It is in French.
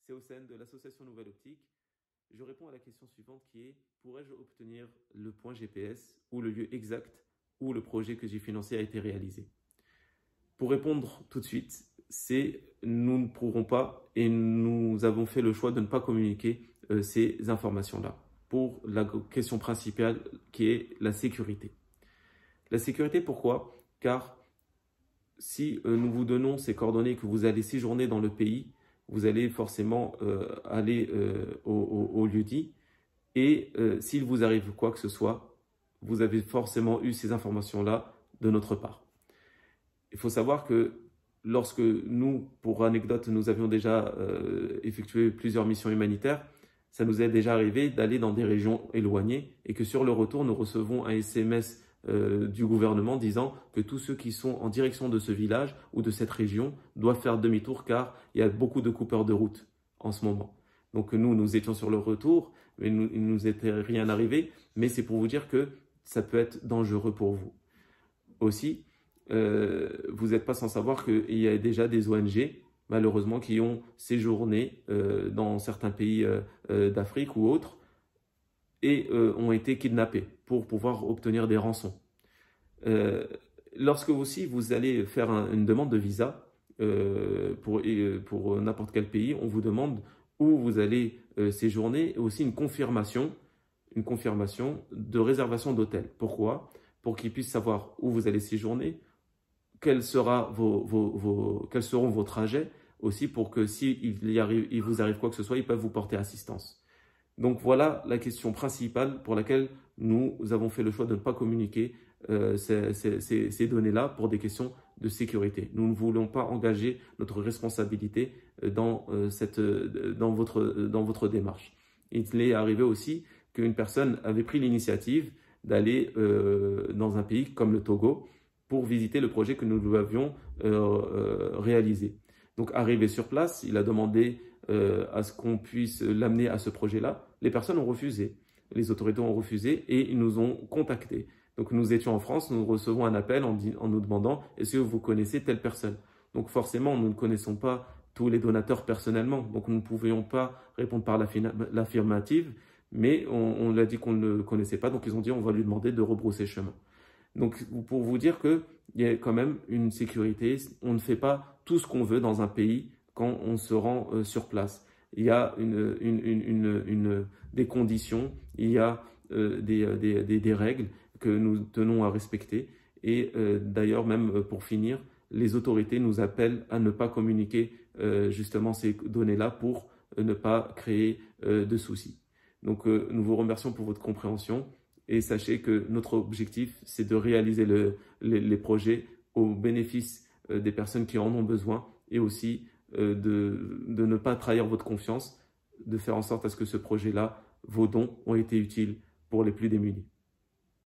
C'est Hossein de l'association Nouvelle Optique. Je réponds à la question suivante qui est: pourrais-je obtenir le point GPS ou le lieu exact où le projet que j'ai financé a été réalisé? Pour répondre tout de suite, nous ne pourrons pas et nous avons fait le choix de ne pas communiquer ces informations-là pour la question principale qui est la sécurité. La sécurité, pourquoi? Car si nous vous donnons ces coordonnées que vous allez séjourner dans le pays, vous allez forcément aller au lieu dit et s'il vous arrive quoi que ce soit, vous avez forcément eu ces informations-là de notre part. Il faut savoir que lorsque nous, pour anecdote, nous avions déjà effectué plusieurs missions humanitaires, ça nous est déjà arrivé d'aller dans des régions éloignées et que sur le retour, nous recevons un SMS du gouvernement disant que tous ceux qui sont en direction de ce village ou de cette région doivent faire demi-tour car il y a beaucoup de coupeurs de route en ce moment. Donc nous étions sur le retour, mais il ne nous était rien arrivé, mais c'est pour vous dire que ça peut être dangereux pour vous. Aussi, vous n'êtes pas sans savoir qu'il y a déjà des ONG, malheureusement, qui ont séjourné dans certains pays d'Afrique ou autres et ont été kidnappés pour pouvoir obtenir des rançons. Lorsque aussi vous allez faire une demande de visa pour n'importe quel pays, on vous demande où vous allez séjourner et aussi une confirmation de réservation d'hôtel. Pourquoi? Pour qu'ils puissent savoir où vous allez séjourner, quels seront vos trajets, aussi pour que s'il vous arrive quoi que ce soit, ils peuvent vous porter assistance. Donc voilà la question principale pour laquelle nous avons fait le choix de ne pas communiquer ces données-là pour des questions de sécurité. Nous ne voulons pas engager notre responsabilité dans votre démarche. Il est arrivé aussi qu'une personne avait pris l'initiative d'aller dans un pays comme le Togo pour visiter le projet que nous lui avions réalisé. Donc arrivé sur place, il a demandé à ce qu'on puisse l'amener à ce projet-là. Les personnes ont refusé, les autorités ont refusé et ils nous ont contactés. Donc nous étions en France, nous recevons un appel en nous demandant: est-ce que vous connaissez telle personne? Donc forcément, nous ne connaissons pas tous les donateurs personnellement, donc nous ne pouvions pas répondre par l'affirmative, mais on l'a dit qu'on ne le connaissait pas, donc ils ont dit on va lui demander de rebrousser chemin. Donc pour vous dire qu'il y a quand même une sécurité, on ne fait pas tout ce qu'on veut dans un pays quand on se rend sur place. Il y a des conditions, il y a des règles que nous tenons à respecter. Et d'ailleurs, même pour finir, les autorités nous appellent à ne pas communiquer justement ces données-là pour ne pas créer de soucis. Donc nous vous remercions pour votre compréhension et sachez que notre objectif, c'est de réaliser les projets au bénéfice des personnes qui en ont besoin et aussi de ne pas trahir votre confiance, de faire en sorte à ce que ce projet-là, vos dons, ont été utiles pour les plus démunis.